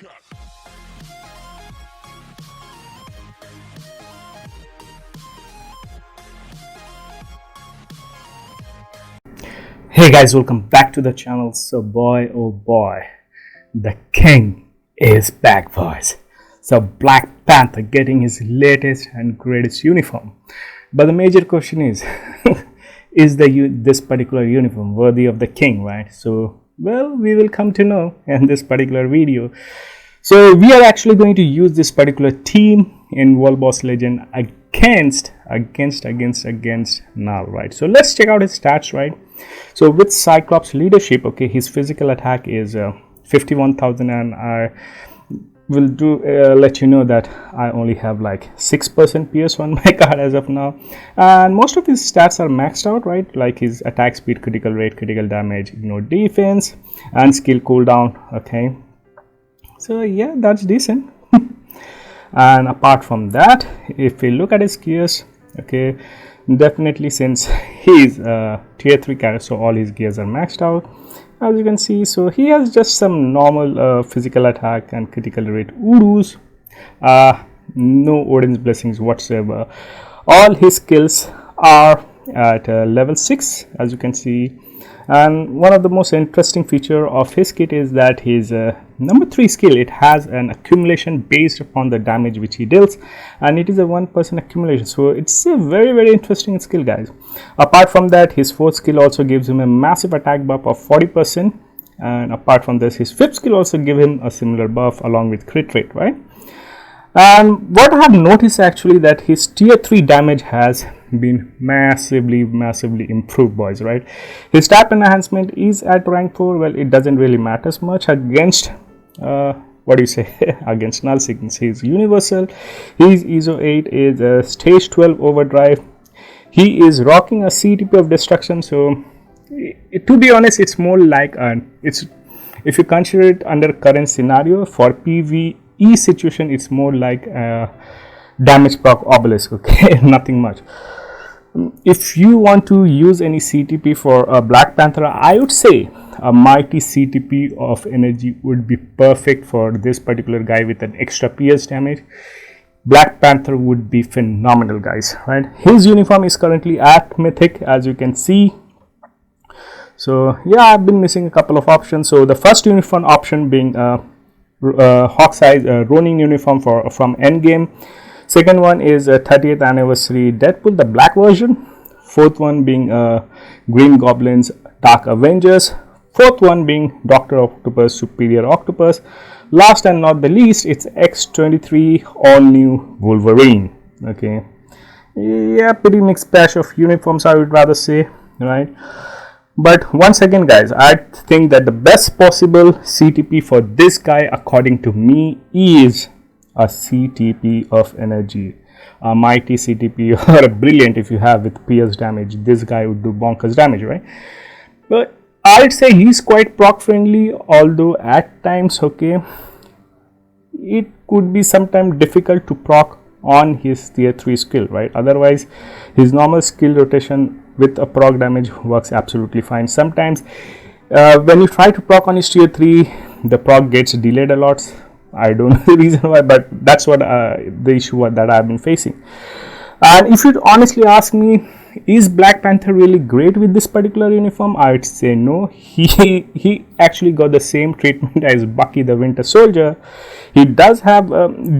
Hey guys, welcome back to the channel. So boy, oh boy, the king is back, boys. So Black Panther getting his latest and greatest uniform. But the major question is, is this particular uniform worthy of the king, right? So, well, we will come to know in this particular video. So we are actually going to use this particular team in World Boss Legend against Null, right? So let's check out his stats, right? So with Cyclops leadership, okay, his physical attack is 51,000, and I will let you know that I only have like 6% PS on my card as of now, and most of his stats are maxed out, right? Like his attack speed, critical rate, critical damage, ignore defense, and skill cooldown. Okay, so yeah, that's decent. And apart from that, if we look at his gears, okay, definitely since he's tier 3 character, so all his gears are maxed out, as you can see. So he has just some normal physical attack and critical rate Urus, no Odin's blessings whatsoever. All his skills are at level 6, as you can see. And one of the most interesting feature of his kit is that his number 3 skill, it has an accumulation based upon the damage which he deals, and it is a 1% accumulation. So it's a very interesting skill, guys. Apart from that, his 4th skill also gives him a massive attack buff of 40%, and apart from this, his 5th skill also gives him a similar buff along with crit rate, right? And what I have noticed actually that his tier 3 damage has been massively improved, boys, right? His tap enhancement is at rank 4. Well, it doesn't really matter much against what do you say against Null, since he's universal. His ISO 8 is stage 12 overdrive. He is rocking a CTP of destruction, so to be honest, it's more like if you consider it under current scenario for PvE situation, it's more like damage proc obelisk, okay? Nothing much. If you want to use any CTP for a Black Panther, I would say a mighty CTP of energy would be perfect for this particular guy with an extra PS damage. Black Panther would be phenomenal, guys, right? His uniform is currently at mythic, as you can see. So yeah, I've been missing a couple of options. So the first uniform option being Hawkeye Ronin uniform from Endgame. Second one is 30th anniversary Deadpool, the black version. Fourth one being Green Goblin's Dark Avengers. Fourth one being Dr. Octopus Superior Octopus. Last and not the least, it's X-23 all new Wolverine. Okay, yeah, pretty mixed batch of uniforms, I would rather say, right? But once again, guys, I think that the best possible CTP for this guy, according to me, is a CTP of energy, a mighty CTP, or a brilliant if you have with PS damage. This guy would do bonkers damage, right? But I'd say he's quite proc friendly, although at times, okay, it could be sometimes difficult to proc on his tier 3 skill, right? Otherwise, his normal skill rotation with a proc damage works absolutely fine. Sometimes when you try to proc on his tier 3, the proc gets delayed a lot. I don't know the reason why, but that's what the issue that I've been facing. And if you'd honestly ask me, is Black Panther really great with this particular uniform? I would say no. He actually got the same treatment as Bucky the Winter Soldier. He does have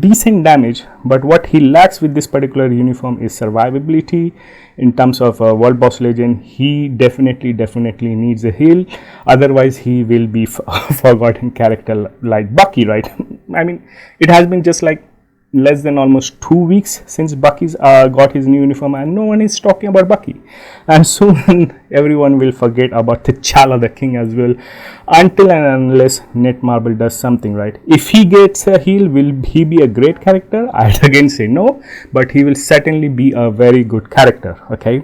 decent damage, but what he lacks with this particular uniform is survivability. In terms of World Boss Legend, he definitely needs a heal. Otherwise, he will be forgotten character like Bucky, right? I mean, it has been just like less than almost 2 weeks since Bucky's got his new uniform, and no one is talking about Bucky. And soon everyone will forget about T'Challa the King as well, until and unless Netmarble does something, right? If he gets a heal, will he be a great character? I'd again say no, but he will certainly be a very good character, okay?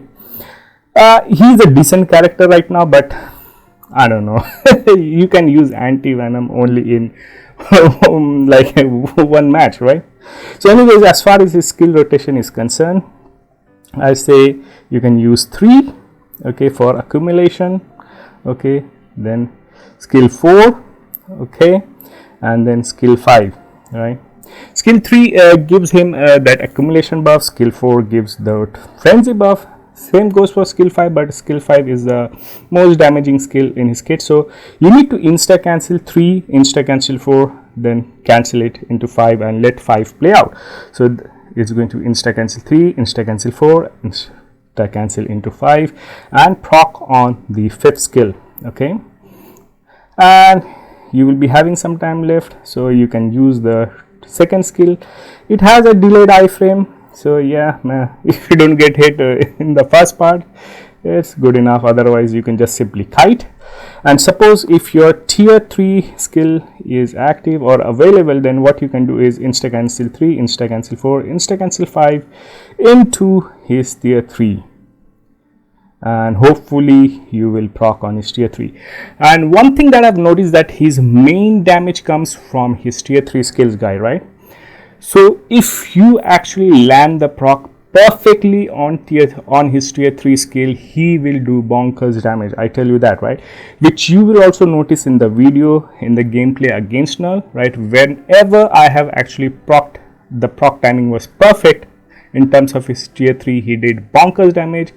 He's a decent character right now, but I don't know. You can use Anti-Venom only in like one match, right? So anyways, as far as his skill rotation is concerned, I say you can use 3, okay, for accumulation, okay, then skill 4, okay, and then skill 5, right? Skill 3 gives him that accumulation buff. Skill 4 gives the frenzy buff. Same goes for skill 5, but skill 5 is the most damaging skill in his kit. So you need to insta cancel 3, insta cancel 4, then cancel it into 5 and let 5 play out. So it's going to insta cancel 3, insta cancel 4, insta cancel into 5 and proc on the 5th skill. Okay, and you will be having some time left, so you can use the second skill. It has a delayed iframe, so yeah, if you don't get hit in the first part, it's good enough. Otherwise you can just simply kite. And suppose if your tier 3 skill is active or available, then what you can do is insta cancel 3, insta cancel 4, insta cancel 5 into his tier 3, and hopefully you will proc on his tier 3. And one thing that I've noticed, that his main damage comes from his tier 3 skills guy, right? So if you actually land the proc perfectly on his tier 3 skill, he will do bonkers damage, I tell you that, right? Which you will also notice in the video, in the gameplay against Null, right? Whenever I have actually procced, the proc timing was perfect in terms of his tier 3, he did bonkers damage.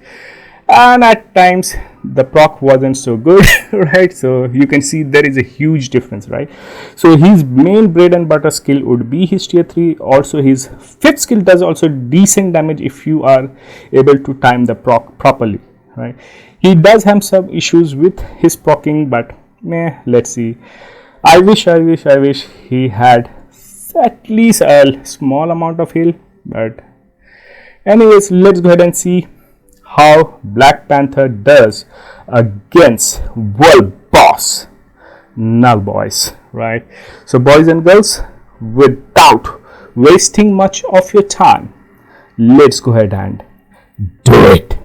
And at times the proc wasn't so good, right? So you can see there is a huge difference, right? So his main bread and butter skill would be his tier 3. Also his 5th skill does also decent damage if you are able to time the proc properly, right? He does have some issues with his procking, but let's see. I wish he had at least a small amount of heal. But anyways, let's go ahead and see how Black Panther does against world boss Null Boys, right? So boys and girls, without wasting much of your time, let's go ahead and do it.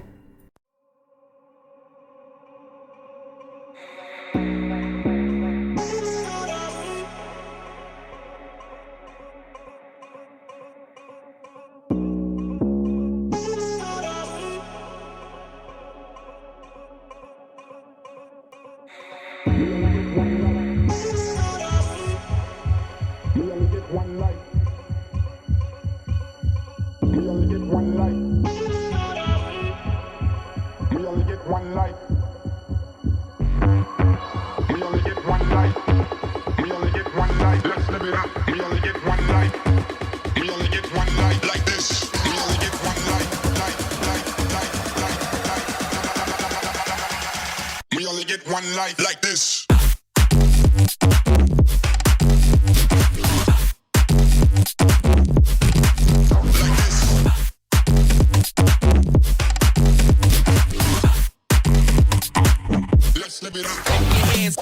One life like this. Let's live it up. Clap your hands.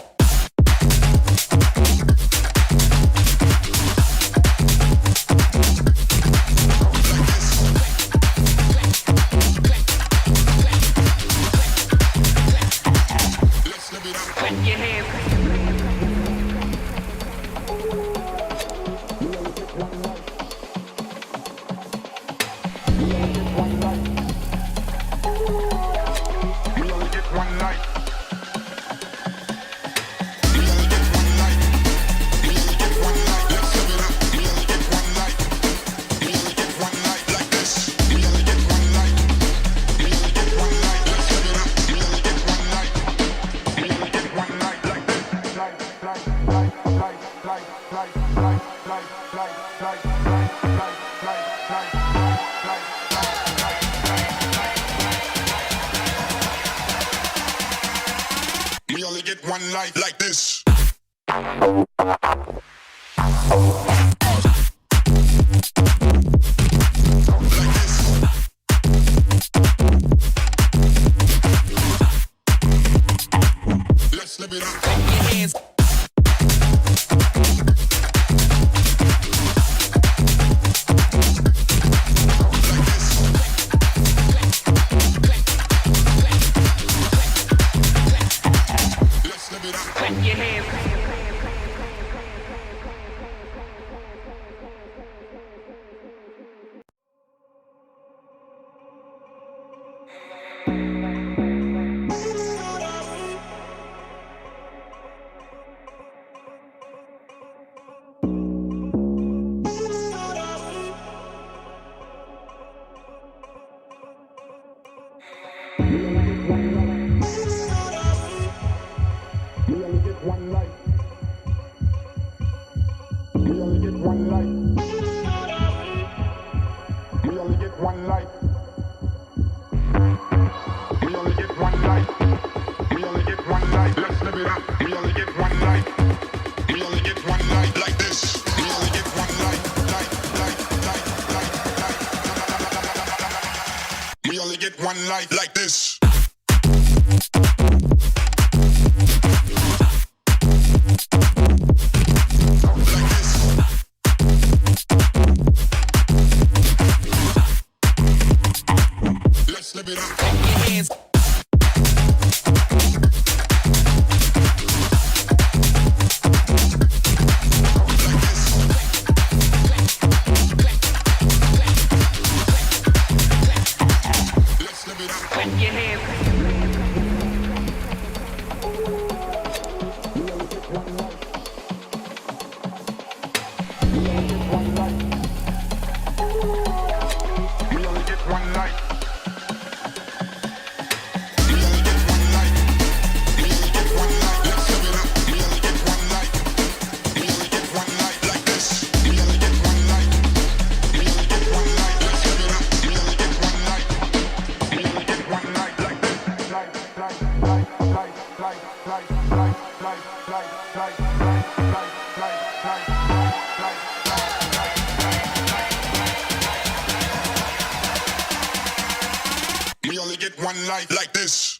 We only get one life like this. Let's live it up. Clap your hands. Clap your hands. We only get one life. We only get one life. We only get one life. We only get one life. Let's live it up. We only get one life. We only get one life like this. We only get one life. We only get one life like this. Let's live it up. Clap your hands. We only get one life. We only get one life. We only get one life. Let's live it up. We only get one life. We only get one life like this. We only get one life. We only get one life. Let's live it up. We only get one life. We only get one life like this. We only get one life like this.